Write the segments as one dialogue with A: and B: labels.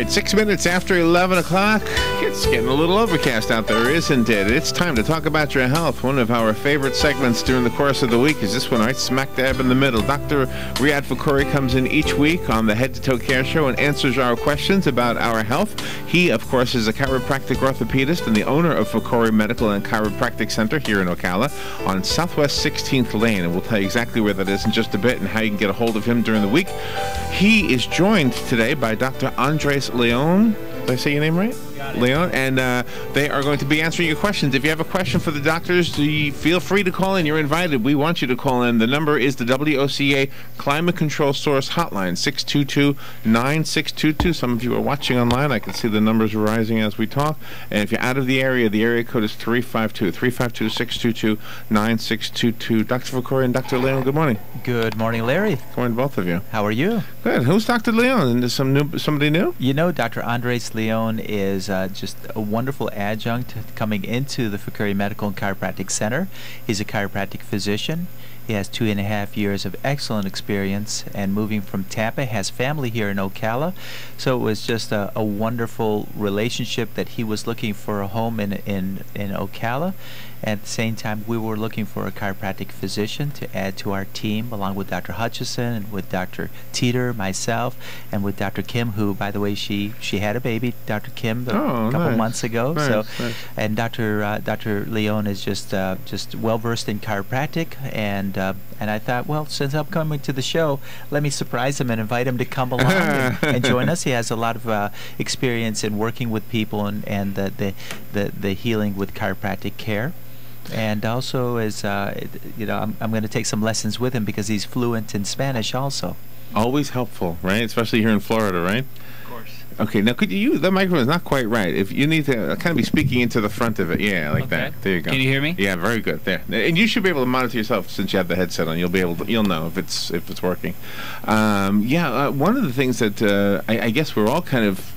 A: right, 6 minutes after 11 o'clock. It's getting a little overcast out there, isn't it? It's time to talk about your health. One of our favorite segments during the course of the week is this one, right smack dab in the middle. Dr. Riadh Fakhoury comes in each week on the Head to Toe Care Show and answers our questions about our health. He, of course, is a chiropractic orthopedist and the owner of Fakhoury Medical and Chiropractic Center here in Ocala on Southwest 16th Lane. And we'll tell you exactly where that is in just a bit and how you can get a hold of him during the week. He is joined today by Dr. Andres Leon. Did I say your name right? Leon, and they are going to be answering your questions. If you have a question for the doctors, feel free to call in. You're invited. We want you to call in. The number is the WOCA Climate Control Source Hotline, 622-9622. Some of you are watching online. I can see the numbers rising as we talk. And if you're out of the area code is 352-622-9622. Dr. Fakhoury and Dr. Leon, good morning.
B: Good morning, Larry.
A: Good morning, both of you.
B: How are you?
A: Good. Who's Dr. Leon? Is somebody new?
B: You know, Dr. Andres Leon is just a wonderful adjunct coming into the Fakhoury Medical and Chiropractic Center. He's a chiropractic physician. He has 2.5 years of excellent experience, and moving from Tampa, has family here in Ocala. So it was just a wonderful relationship that he was looking for a home in Ocala. At the same time, we were looking for a chiropractic physician to add to our team, along with Dr. Hutchison and with Dr. Teeter, myself, and with Dr. Kim, who, by the way, she had a baby, Dr. Kim, a couple months ago.
A: Nice.
B: And Dr. Leon is just well versed in chiropractic, and I thought, well, since I'm coming to the show, let me surprise him and invite him to come along and join us. He has a lot of experience in working with people and the healing with chiropractic care. And also, I'm going to take some lessons with him because he's fluent in Spanish also. Always
A: helpful, right? Especially here in Florida, right?
B: Of course.
A: Okay, now the microphone is not quite right. If you need to kind of be speaking into the front of it. Yeah, like that. There you go.
C: Can you hear me?
A: Yeah, very good. There. And you should be able to monitor yourself since you have the headset on. You'll know if it's working. One of the things that I guess we're all kind of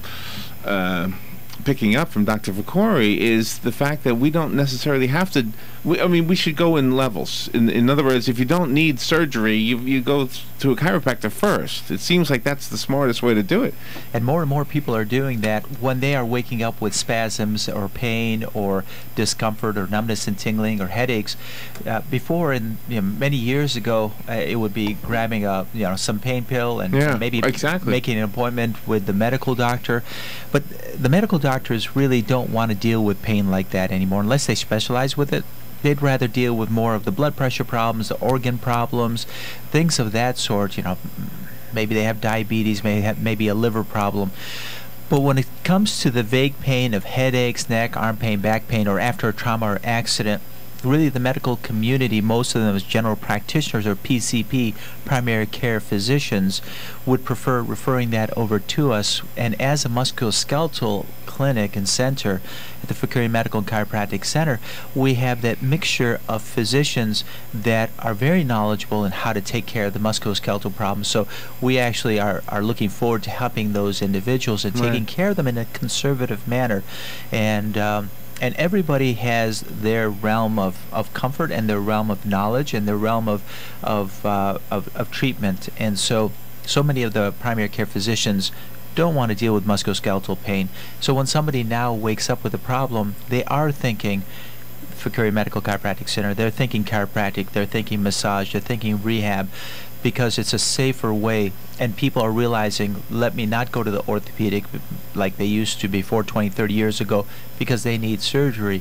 A: picking up from Dr. Fakhoury is the fact that we don't necessarily have to. We should go in levels. In other words, if you don't need surgery, you go to a chiropractor first. It seems like that's the smartest way to do it.
B: And more people are doing that when they are waking up with spasms or pain or discomfort or numbness and tingling or headaches. Before, many years ago, it would be grabbing some pain pill and maybe making an appointment with the medical doctor. But the medical doctors really don't want to deal with pain like that anymore unless they specialize with it. They'd rather deal with more of the blood pressure problems, the organ problems, things of that sort. Maybe they have diabetes, maybe a liver problem. But when it comes to the vague pain of headaches, neck, arm pain, back pain, or after a trauma or accident, really the medical community, most of them as general practitioners or PCP, primary care physicians, would prefer referring that over to us. And as a musculoskeletal clinic and center at the Fakhoury Medical and Chiropractic Center, we have that mixture of physicians that are very knowledgeable in how to take care of the musculoskeletal problems. So we actually are looking forward to helping those individuals and taking care of them in a conservative manner. And everybody has their realm of comfort and their realm of knowledge and their realm of treatment. And so many of the primary care physicians don't want to deal with musculoskeletal pain. So when somebody now wakes up with a problem, they are thinking Fakhoury Medical Chiropractic Center, they're thinking chiropractic, they're thinking massage, they're thinking rehab, because it's a safer way, and people are realizing, let me not go to the orthopedic like they used to before 20, 30 years ago, because they need surgery,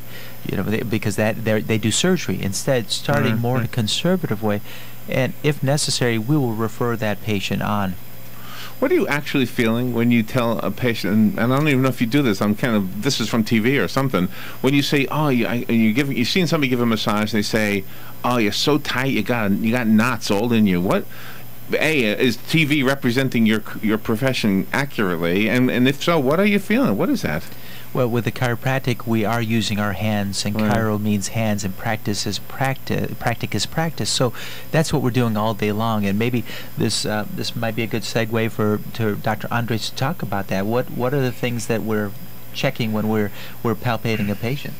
B: because they do surgery. Instead, starting more in a conservative way, and if necessary, we will refer that patient on.
A: What are you actually feeling when you tell a patient, and I don't even know if you do this, this is from TV or something, when you say, you've seen somebody give a massage, they say, oh, you're so tight, you got knots all in you. What, is TV representing your profession accurately? And if so, what are you feeling? What is that?
B: Well, with the chiropractic, we are using our hands, and chiro means hands, and practice is practice. So that's what we're doing all day long. And maybe this might be a good segue to Dr. Andres to talk about that. What are the things that we're checking when we're palpating a patient?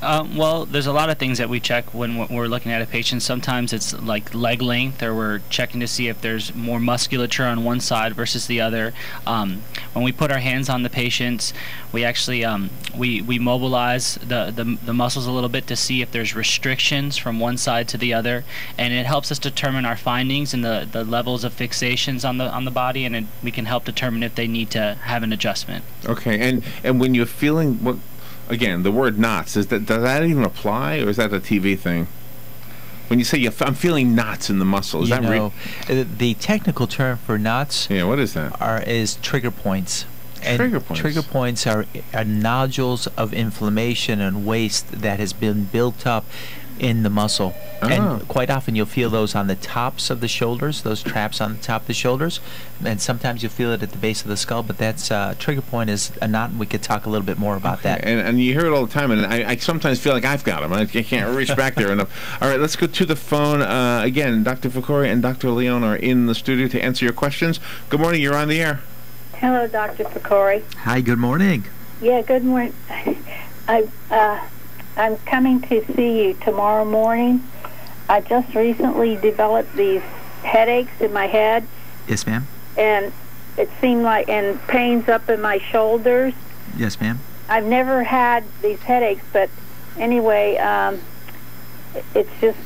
C: Well, there's a lot of things that we check when we're looking at a patient. Sometimes it's like leg length, or we're checking to see if there's more musculature on one side versus the other. When we put our hands on the patients, we actually we mobilize the muscles a little bit to see if there's restrictions from one side to the other, and it helps us determine our findings and the levels of fixations on the body, and we can help determine if they need to have an adjustment.
A: Okay, and when you're feeling what? Again, the word knots, does that even apply, or is that a TV thing? When you say I'm feeling knots in the muscle, is that real?
B: The technical term for knots
A: what is that?
B: is trigger points. And
A: trigger points.
B: Trigger points are nodules of inflammation and waste that has been built up in the muscle. And quite often you'll feel those on the tops of the shoulders, those traps on the top of the shoulders, and sometimes you'll feel it at the base of the skull, but that's trigger point is a knot, and we could talk a little bit more about that.
A: And you hear it all the time, and I sometimes feel like I've got them. I can't reach back there enough. All right, let's go to the phone. Again, Dr. Fakhoury and Dr. Leon are in the studio to answer your questions. Good morning, you're on the air.
D: Hello, Dr. Fakhoury.
B: Hi, good morning.
D: Yeah, good morning. I'm coming to see you tomorrow morning. I just recently developed these headaches in my head.
B: Yes, ma'am.
D: And it seemed like, and pains up in my shoulders.
B: Yes, ma'am.
D: I've never had these headaches, but anyway, it's just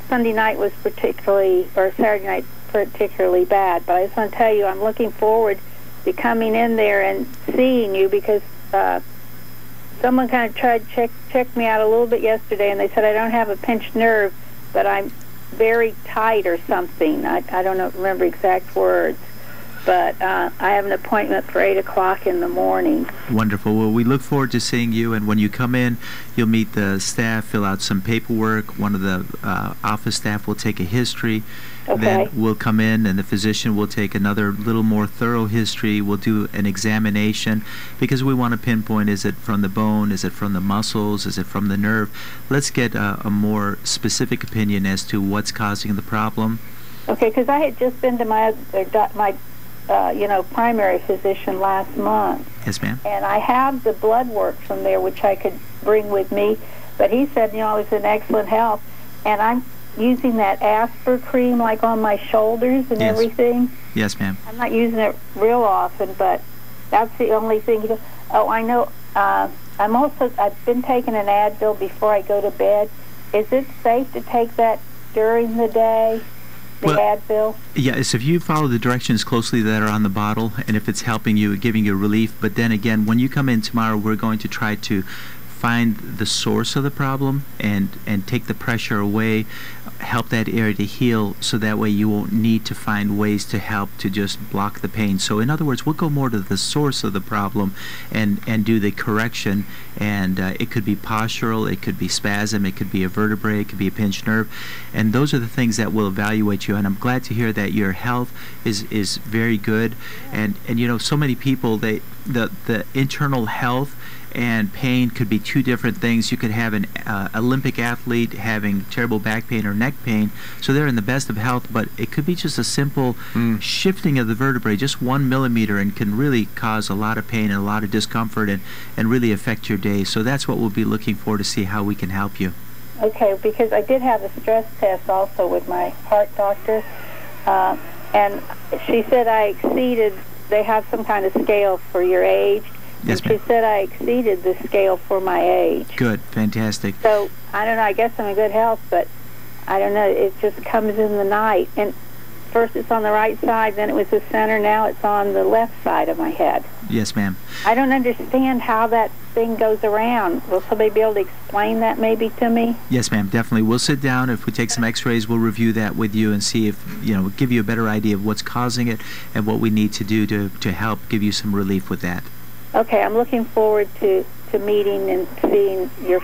D: Sunday night was Saturday night particularly bad. But I just want to tell you, I'm looking forward to coming in there and seeing you, because someone kind of tried to check me out a little bit yesterday, and they said I don't have a pinched nerve, but I'm very tight or something. I don't remember exact words. But I have an appointment for 8 o'clock in the morning.
B: Wonderful. Well, we look forward to seeing you, and when you come in, you'll meet the staff, fill out some paperwork. One of the office staff will take a history.
D: Okay.
B: Then we'll come in, and the physician will take another little more thorough history. We'll do an examination, because we want to pinpoint, is it from the bone, is it from the muscles, is it from the nerve? Let's get a more specific opinion as to what's causing the problem.
D: Okay, because I had just been to my primary physician last month.
B: Yes, ma'am.
D: And I have the blood work from there, which I could bring with me. But he said, it was in excellent health. And I'm using that Asper cream, like on my shoulders and everything.
B: Yes, ma'am.
D: I'm not using it real often, but that's the only thing. He goes, I know. I've been taking an Advil before I go to bed. Is it safe to take that during the day? Advil?
B: Yes, if you follow the directions closely that are on the bottle, and if it's helping you, giving you relief. But then again, when you come in tomorrow, we're going to try to find the source of the problem and take the pressure away, help that area to heal, so that way you won't need to find ways to help to just block the pain. So in other words, we'll go more to the source of the problem and do the correction. And it could be postural, it could be spasm, it could be a vertebrae, it could be a pinched nerve, and those are the things that will evaluate you. And I'm glad to hear that your health is very good. And so many people, the internal health and pain could be two different things. You could have an Olympic athlete having terrible back pain or neck pain, so they're in the best of health, but it could be just a simple shifting of the vertebrae, just 1 millimeter, and can really cause a lot of pain and a lot of discomfort and really affect your day. So that's what we'll be looking for, to see how we can help you.
D: Okay, because I did have a stress test also with my heart doctor, and she said I exceeded, they have some kind of scale for your age.
B: Yes,
D: ma'am. She said I exceeded the scale for my age.
B: Good, fantastic.
D: So, I don't know, I guess I'm in good health, but I don't know, it just comes in the night. And first it's on the right side, then it was the center, now it's on the left side of my head.
B: Yes, ma'am.
D: I don't understand how that thing goes around. Will somebody be able to explain that maybe to me?
B: Yes, ma'am, definitely. We'll sit down. If we take some x-rays, we'll review that with you and see if, give you a better idea of what's causing it and what we need to do to help give you some relief with that.
D: Okay, I'm looking forward to meeting and seeing your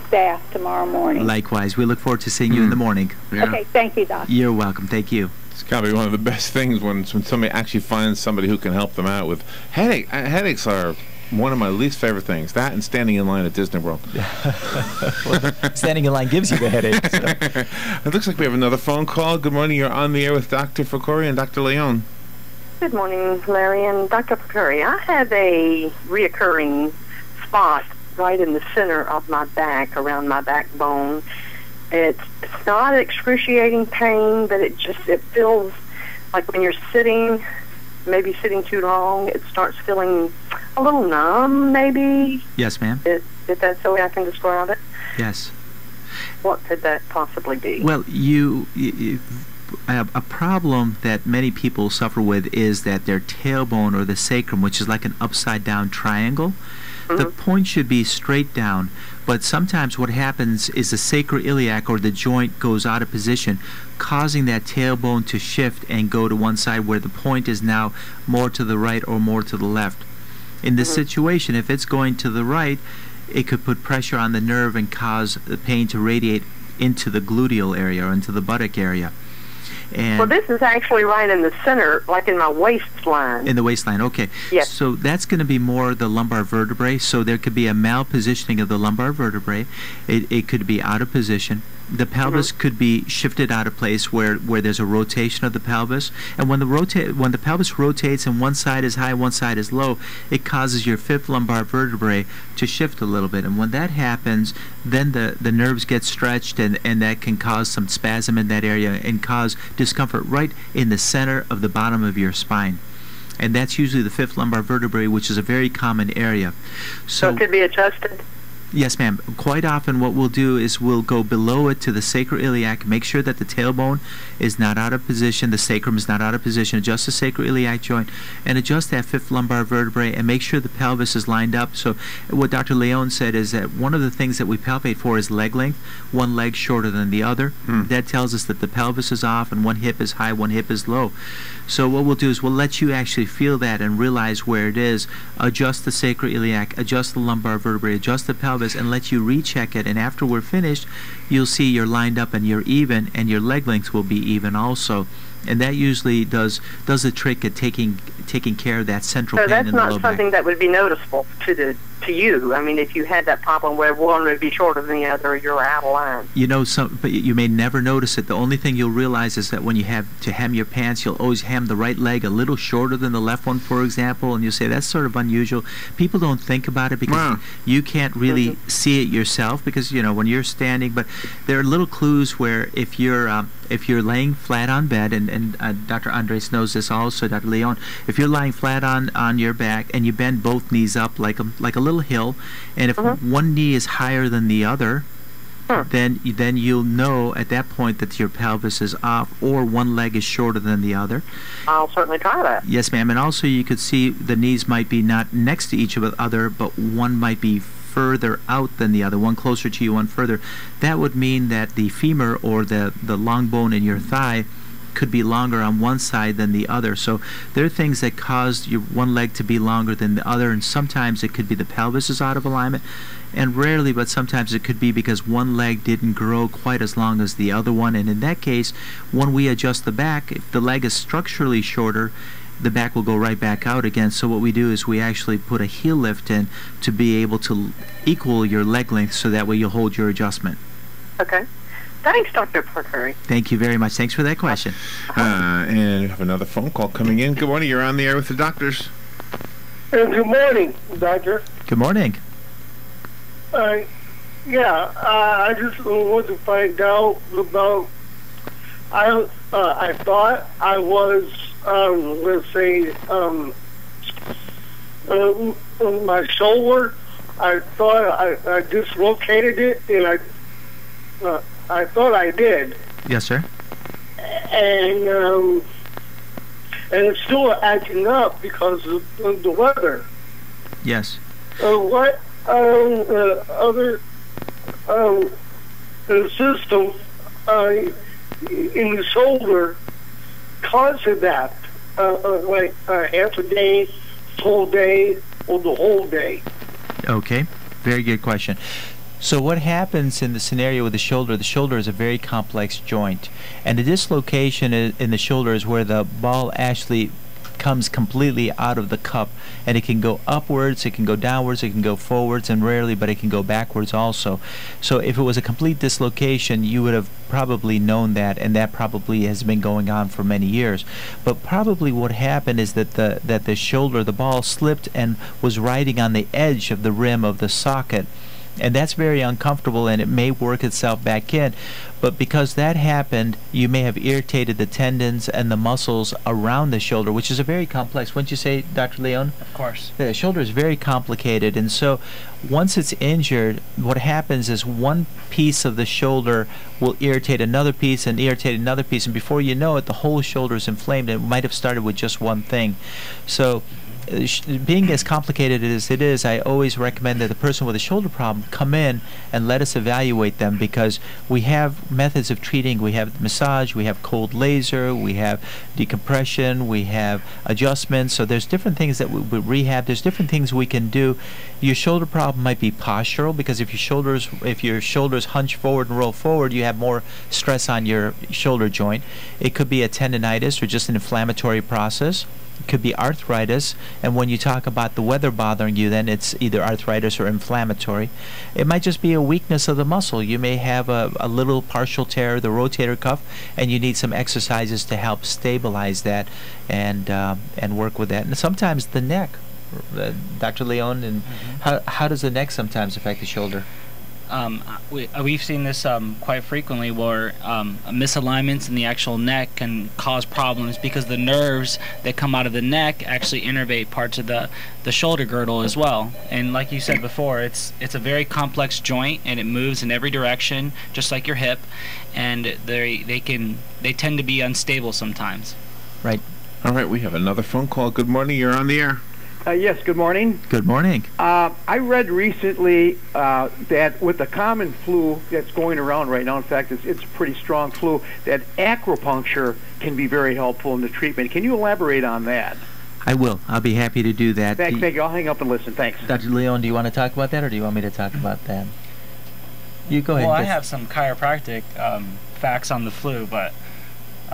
D: staff tomorrow morning.
B: Likewise. We look forward to seeing you in the morning.
A: Yeah.
D: Okay, thank you, Doc.
B: You're welcome. Thank you.
A: It's got to be one of the best things when somebody actually finds somebody who can help them out with headache. Headaches are one of my least favorite things. That and standing in line at Disney World.
B: Well, standing in line gives you the headache. So.
A: It looks like we have another phone call. Good morning. You're on the air with Dr. Fakhoury and Dr. Leon.
E: Good morning, Larry and Dr. Fakhoury. I have a reoccurring spot right in the center of my back, around my backbone. It's not excruciating pain, but it feels like when you're sitting, maybe sitting too long, it starts feeling a little numb, maybe.
B: Yes, ma'am.
E: If that's the way I can describe it.
B: Yes.
E: What could that possibly be?
B: Well, a problem that many people suffer with is that their tailbone or the sacrum, which is like an upside down triangle, the point should be straight down, but sometimes what happens is the sacroiliac or the joint goes out of position, causing that tailbone to shift and go to one side where the point is now more to the right or more to the left. In this situation, if it's going to the right, it could put pressure on the nerve and cause the pain to radiate into the gluteal area or into the buttock area. And
E: well, this is actually right in the center, like in my waistline.
B: In the waistline, okay.
E: Yes.
B: So that's going to be more the lumbar vertebrae. So there could be a malpositioning of the lumbar vertebrae. It could be out of position. The pelvis could be shifted out of place where there's a rotation of the pelvis. And when the pelvis rotates and one side is high, one side is low, it causes your fifth lumbar vertebrae to shift a little bit. And when that happens, then the nerves get stretched, and that can cause some spasm in that area and cause discomfort right in the center of the bottom of your spine. And that's usually the fifth lumbar vertebrae, which is a very common area.
E: So it could be adjusted?
B: Yes, ma'am. Quite often what we'll do is we'll go below it to the sacroiliac, make sure that the tailbone is not out of position, the sacrum is not out of position, adjust the sacroiliac joint, and adjust that fifth lumbar vertebrae, and make sure the pelvis is lined up. So what Dr. Leon said is that one of the things that we palpate for is leg length, one leg shorter than the other. That tells us that the pelvis is off and one hip is high, one hip is low. So what we'll do is we'll let you actually feel that and realize where it is, adjust the sacroiliac, adjust the lumbar vertebrae, adjust the pelvis, and let you recheck it. And after we're finished, you'll see you're lined up and you're even, and your leg lengths will be even also. And that usually does the trick at taking care of that central pain in the low back. So that's not
E: something that would be noticeable to you. I mean, if you had that problem where one would be shorter than the other, you're out of line.
B: You know, but you may never notice it. The only thing you'll realize is that when you have to hem your pants, you'll always hem the right leg a little shorter than the left one, for example, and you'll say that's sort of unusual. People don't think about it because you can't really see it yourself, because, you know, when you're standing, but there are little clues where if you're laying flat on bed, and Dr. Andres knows this also, Dr. Leon, if you're lying flat on your back and you bend both knees up like a little hill, and if one knee is higher than the other, then you'll know at that point that your pelvis is off, or one leg is shorter than the other.
E: I'll certainly try that.
B: Yes, ma'am. And also you could see the knees might be not next to each other, but one might be further out than the other, one closer to you, one further. That would mean that the femur, or the long bone in your thigh, could be longer on one side than the other. So there are things that cause your one leg to be longer than the other, and sometimes it could be the pelvis is out of alignment, and rarely, but sometimes it could be because one leg didn't grow quite as long as the other one. And in that case, when we adjust the back, if the leg is structurally shorter, the back will go right back out again. So what we do is we actually put a heel lift in to be able to equal your leg length, so that way you'll hold your adjustment.
E: Okay. Thanks, Dr. Fakhoury.
B: Thank you very much. Thanks for that question.
A: And we have another phone call coming in. Good morning. You're on the air with the doctors.
F: Good morning, Doctor.
B: Good morning.
F: I just want to find out about. I thought I was, let's say, my shoulder. I thought I dislocated it, and I thought I did.
B: Yes, sir.
F: And it's still acting up because of the weather.
B: Yes.
F: What other system in the shoulder causes that? Like half a day, full day, or the whole day?
B: Okay. Very good question. So what happens in the scenario with the shoulder is a very complex joint, and the dislocation in the shoulder is where the ball actually comes completely out of the cup, and it can go upwards, it can go downwards, it can go forwards, and rarely, but it can go backwards also. So if it was a complete dislocation, you would have probably known that, and that probably has been going on for many years. But probably what happened is that the shoulder, the ball slipped and was riding on the edge of the rim of the socket. And that's very uncomfortable, and it may work itself back in. But because that happened, you may have irritated the tendons and the muscles around the shoulder, which is a very complex. Wouldn't you say, Dr. Leon?
C: Of course.
B: The shoulder is very complicated, and so once it's injured, what happens is one piece of the shoulder will irritate another piece and irritate another piece, and before you know it, the whole shoulder is inflamed. It might have started with just one thing. So being as complicated as it is, I always recommend that the person with a shoulder problem come in and let us evaluate them, because we have methods of treating. We have massage, we have cold laser, we have decompression, we have adjustments. So there's different things that we rehab. There's different things we can do. Your shoulder problem might be postural, because if your shoulders hunch forward and roll forward, you have more stress on your shoulder joint. It could be a tendinitis or just an inflammatory process. It could be arthritis, and when you talk about the weather bothering you, then it's either arthritis or inflammatory. It might just be a weakness of the muscle. You may have a little partial tear of the rotator cuff, and you need some exercises to help stabilize that and work with that. And sometimes the neck, Dr. Leon, and how does the neck sometimes affect the shoulder?
C: We've seen this quite frequently, where misalignments in the actual neck can cause problems because the nerves that come out of the neck actually innervate parts of the shoulder girdle as well. And like you said before, it's a very complex joint, and it moves in every direction, just like your hip, and they tend to be unstable sometimes.
B: Right.
A: All right, we have another phone call. Good morning. You're on the air.
G: Yes, good morning.
B: Good morning.
G: I read recently that with the common flu that's going around right now, in fact, it's a pretty strong flu, that acupuncture can be very helpful in the treatment. Can you elaborate on that?
B: I will. I'll be happy to do that.
G: Thank you. I'll hang up and listen. Thanks.
B: Dr. Leon, do you want to talk about that, or do you want me to talk about that? You go ahead.
C: Well, I have some chiropractic facts on the flu, but...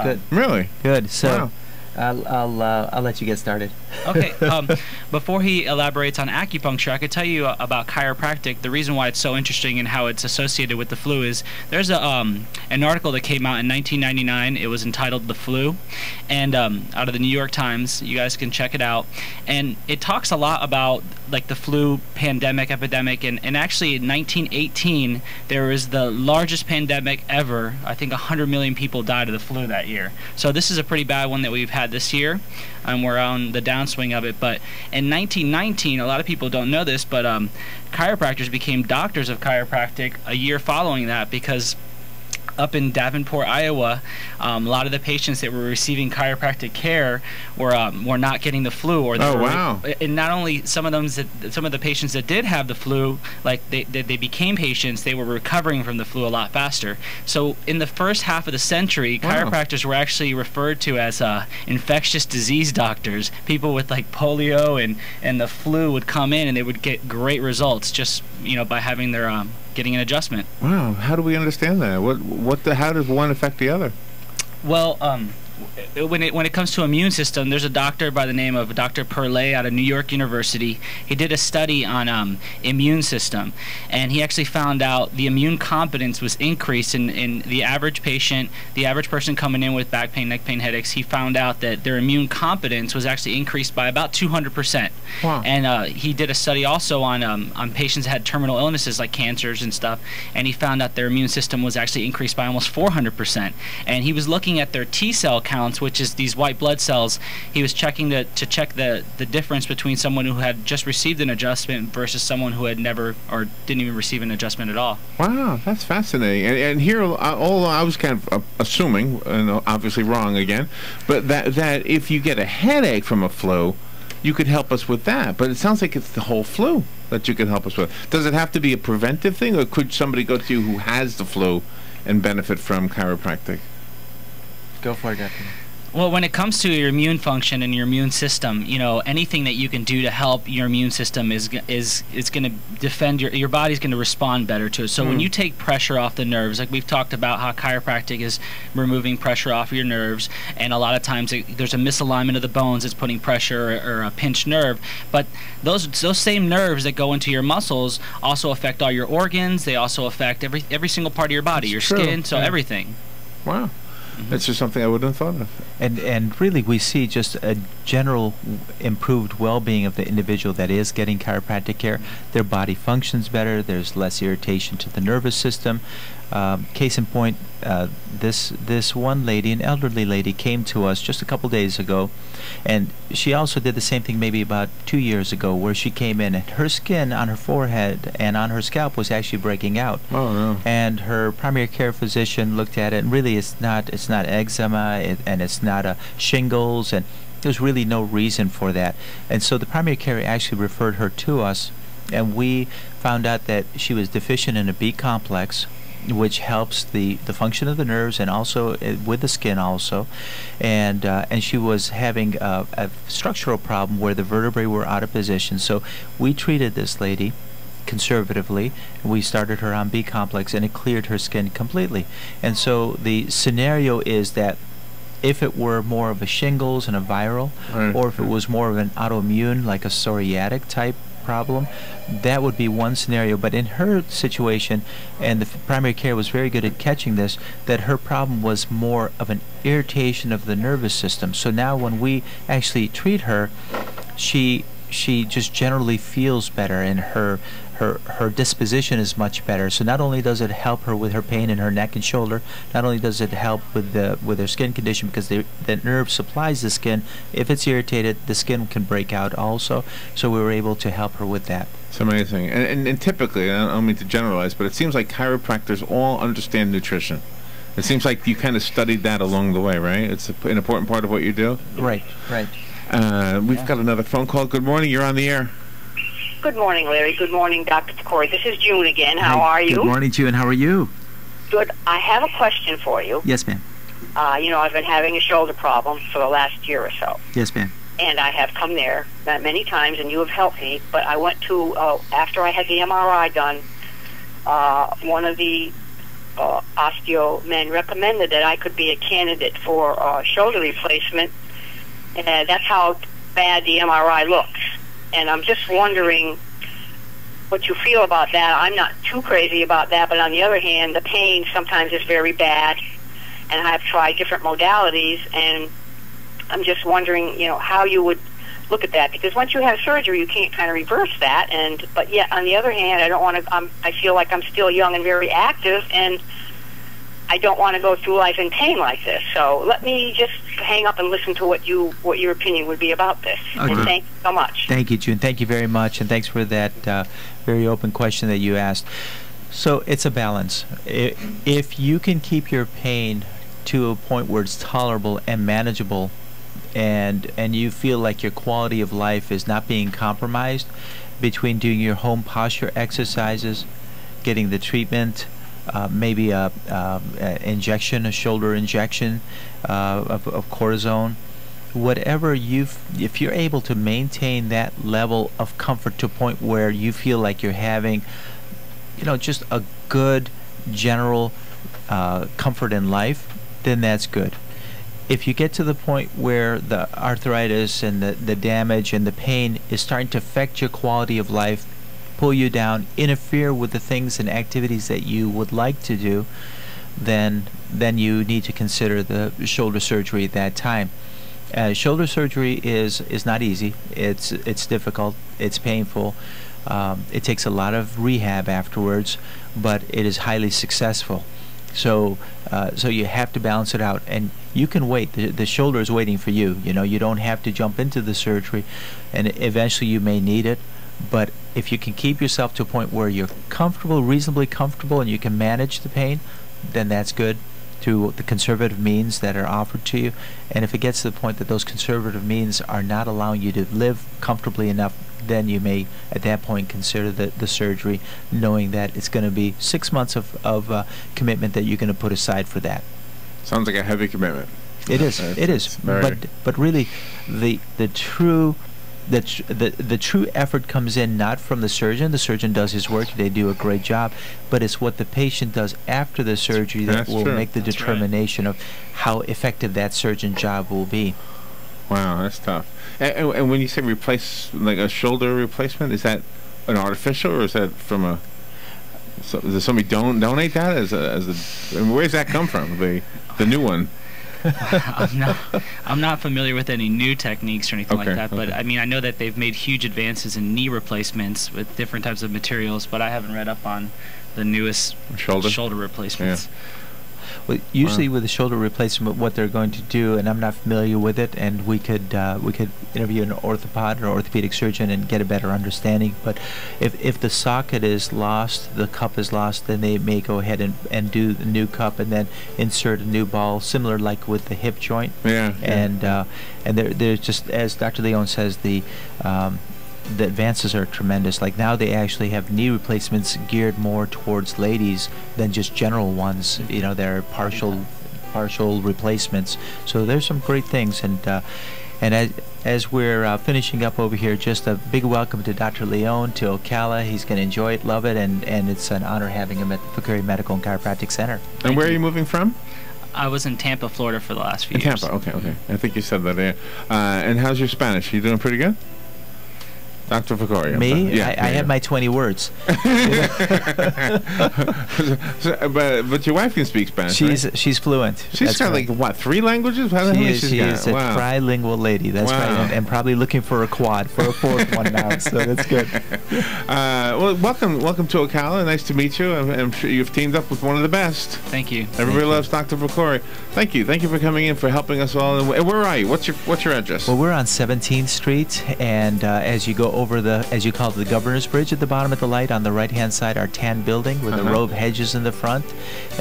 B: Good.
A: Really?
B: Good. So...
A: Wow.
B: I'll let you get started.
C: Okay. Before he elaborates on acupuncture, I could tell you about chiropractic. The reason why it's so interesting and how it's associated with the flu is there's an article that came out in 1999. It was entitled "The Flu," and out of the New York Times. You guys can check it out. And it talks a lot about like the flu pandemic, epidemic, and actually in 1918 there was the largest pandemic ever. I think 100 million people died of the flu that year. So this is a pretty bad one that we've had this year, and we're on the downswing of it. But in 1919, a lot of people don't know this, but chiropractors became doctors of chiropractic a year following that, because up in Davenport, Iowa, a lot of the patients that were receiving chiropractic care were not getting the flu, or
A: wow.
C: And not only some of the patients that did have the flu, like they became patients, they were recovering from the flu a lot faster. So in the first half of the century, chiropractors were actually referred to as infectious disease doctors. People with like polio and the flu would come in, and they would get great results just by having their getting an adjustment.
A: Wow, how do we understand that? How does one affect the other?
C: Well, when it comes to immune system, there's a doctor by the name of Dr. Perlay out of New York University. He did a study on immune system, and he actually found out the immune competence was increased in the average patient, the average person coming in with back pain, neck pain, headaches. He found out that their immune competence was actually increased by about 200%.
A: Wow.
C: And he did a study also on patients that had terminal illnesses like cancers and stuff, and he found out their immune system was actually increased by almost 400%. And he was looking at their T cell counts, which is these white blood cells. He was checking to check the difference between someone who had just received an adjustment versus someone who had never or didn't even receive an adjustment at all.
A: Wow, that's fascinating. And here, I was kind of assuming, and obviously wrong again, but that if you get a headache from a flu, you could help us with that. But it sounds like it's the whole flu that you could help us with. Does it have to be a preventive thing, or could somebody go to you who has the flu and benefit from chiropractic?
B: Go for it, Dr.
C: Well, when it comes to your immune function and your immune system, you know, anything that you can do to help your immune system is going to defend your body's going to respond better to it. So when you take pressure off the nerves, like we've talked about how chiropractic is removing pressure off your nerves, and a lot of times there's a misalignment of the bones that's putting pressure or a pinched nerve. But those same nerves that go into your muscles also affect all your organs. They also affect every single part of your body, your skin, so everything.
A: Wow. That's just something I wouldn't have thought of.
B: And really, we see just a general improved well-being of the individual that is getting chiropractic care. Their body functions better. There's less irritation to the nervous system. Case in point, this one lady, an elderly lady, came to us just a couple days ago, and she also did the same thing maybe about 2 years ago, where she came in and her skin on her forehead and on her scalp was actually breaking out.
A: Oh no!
B: And her primary care physician looked at it, and really it's not eczema, and it's not shingles, and there's really no reason for that. And so the primary care actually referred her to us, and we found out that she was deficient in a B complex, which helps the function of the nerves and also with the skin also, and she was having a structural problem where the vertebrae were out of position. So we treated this lady conservatively, and we started her on B complex, and it cleared her skin completely. And so the scenario is that if it were more of a shingles and a viral, or if it was more of an autoimmune like a psoriatic type problem, that would be one scenario. But in her situation, and the primary care was very good at catching this, that her problem was more of an irritation of the nervous system. So now when we actually treat her, she just generally feels better, and her disposition is much better. So not only does it help her with her pain in her neck and shoulder, not only does it help with her skin condition, because the nerve supplies the skin. If it's irritated, the skin can break out also. So we were able to help her with that.
A: It's amazing. And typically, I don't mean to generalize, but it seems like chiropractors all understand nutrition. It seems like you kind of studied that along the way, right? It's an important part of what you do.
B: Right.
A: We've got another phone call. Good morning. You're on the air.
H: Good morning, Larry. Good morning, Dr. Fakhoury. This is June again. How are you?
B: Good morning, June. How are you?
H: Good. I have a question for you.
B: Yes, ma'am.
H: You know, I've been having a shoulder problem for the last year or so.
B: Yes, ma'am.
H: And I have come there many times, and you have helped me. But I went to, after I had the MRI done, one of the osteo men recommended that I could be a candidate for shoulder replacement. And that's how bad the MRI looks. And I'm just wondering what you feel about that. I'm not too crazy about that, but on the other hand, the pain sometimes is very bad, and I've tried different modalities, and I'm just wondering, you know, how you would look at that, because once you have surgery, you can't kind of reverse that. But yet, on the other hand, I don't want to. I feel like I'm still young and very active, and I don't want to go through life in pain like this. So let me just hang up and listen to what your opinion would be about this.
B: Okay.
H: And thank you so much.
B: Thank you, June. Thank you very much, and thanks for that very open question that you asked. So it's a balance. If you can keep your pain to a point where it's tolerable and manageable, and you feel like your quality of life is not being compromised between doing your home posture exercises, getting the treatment, maybe a shoulder injection of cortisone, whatever if you're able to maintain that level of comfort to a point where you feel like you're having, you know, just a good general comfort in life, then that's good. If you get to the point where the arthritis and the damage and the pain is starting to affect your quality of life, pull you down, interfere with the things and activities that you would like to do, then you need to consider the shoulder surgery at that time. Shoulder surgery is not easy. It's difficult. It's painful. It takes a lot of rehab afterwards, but it is highly successful. So you have to balance it out, and you can wait. The shoulder is waiting for you. You know, you don't have to jump into the surgery, and eventually you may need it. But if you can keep yourself to a point where you're comfortable, reasonably comfortable, and you can manage the pain, then that's good through the conservative means that are offered to you. And if it gets to the point that those conservative means are not allowing you to live comfortably enough, then you may at that point consider the surgery, knowing that it's going to be 6 months of commitment that you're going to put aside for that.
A: Sounds like a heavy commitment.
B: It is. It is. But really, the true effort comes in not from the surgeon. The surgeon does his work; they do a great job. But it's what the patient does after the surgery that will make the determination of how effective that surgeon job will be.
A: Wow, that's tough. And when you say replace, like a shoulder replacement, is that an artificial, or is that from a? So, does somebody donate that as a? I mean, where does that come from? The new one.
C: I'm not familiar with any new techniques or anything like that, but I mean, I know that they've made huge advances in knee replacements with different types of materials, but I haven't read up on the newest shoulder replacements.
A: Yeah.
B: Well, usually with the shoulder replacement, what they're going to do, and I'm not familiar with it, and we could interview an orthopod or orthopedic surgeon and get a better understanding. But if the socket is lost, the cup is lost, then they may go ahead and do the new cup and then insert a new ball, similar like with the hip joint. And there's just, as Dr. Leon says, the advances are tremendous. Like now they actually have knee replacements geared more towards ladies than just general ones. You know, they're partial replacements. So there's some great things. And as we're finishing up over here, just a big welcome to Dr. Leon, to Ocala. He's going to enjoy it, love it, and it's an honor having him at the Fakhoury Medical and Chiropractic Center.
A: And where are you moving from?
C: I was in Tampa, Florida for the last few years.
A: Tampa, okay. I think you said that, yeah. And how's your Spanish? You doing pretty good? Dr. Fakhoury.
B: Me? I have my 20 words.
A: but your wife can speak Spanish, right?
B: She's fluent.
A: She's got like, what, 3 languages? How
B: she is a trilingual lady. That's right. And probably looking for a quad, for a 4th one now. So that's good.
A: Well, welcome to Ocala. Nice to meet you. I'm sure you've teamed up with one of the best.
C: Thank you.
A: Everybody loves Dr. Fakhoury. Thank you for coming in, for helping us all. And where are you? What's your address?
B: Well, we're on 17th Street, and as you go over as you call it, the Governor's Bridge at the bottom of the light, on the right-hand side, our tan building with a row of hedges in the front.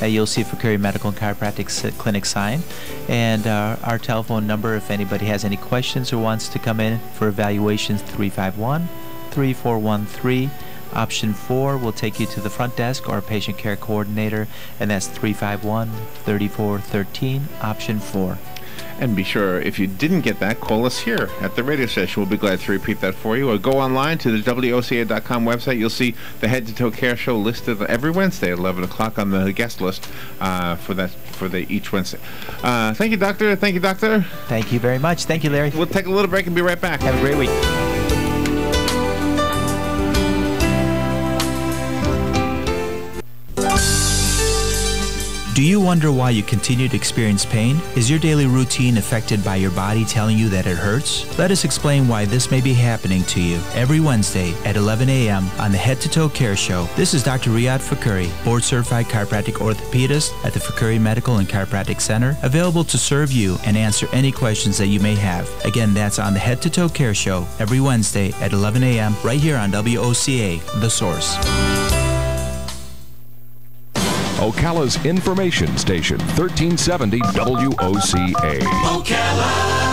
B: You'll see Fakhoury Medical and Chiropractic Clinic sign. And our telephone number, if anybody has any questions or wants to come in for evaluations, 351-3413. Option 4 will take you to the front desk or patient care coordinator, and that's 351-3413, option 4.
A: And be sure, if you didn't get that, call us here at the radio station. We'll be glad to repeat that for you. Or go online to the WOCA.com website. You'll see the Head to Toe Care Show listed every Wednesday at 11 o'clock on the guest list for each Wednesday. Thank you, Doctor. Thank you, Doctor.
B: Thank you very much. Thank you, Larry.
A: We'll take a little break and be right back.
B: Have a great week. Do you wonder why you continue to experience pain? Is your daily routine affected by your body telling you that it hurts? Let us explain why this may be happening to you every Wednesday at 11 a.m. on the Head to Toe Care Show. This is Dr. Riadh Fakhoury, board-certified chiropractic orthopedist at the Fakhoury Medical and Chiropractic Center, available to serve you and answer any questions that you may have. Again, that's on the Head to Toe Care Show every Wednesday at 11 a.m. right here on WOCA, The Source.
I: Ocala's information station, 1370 WOCA.
J: Ocala.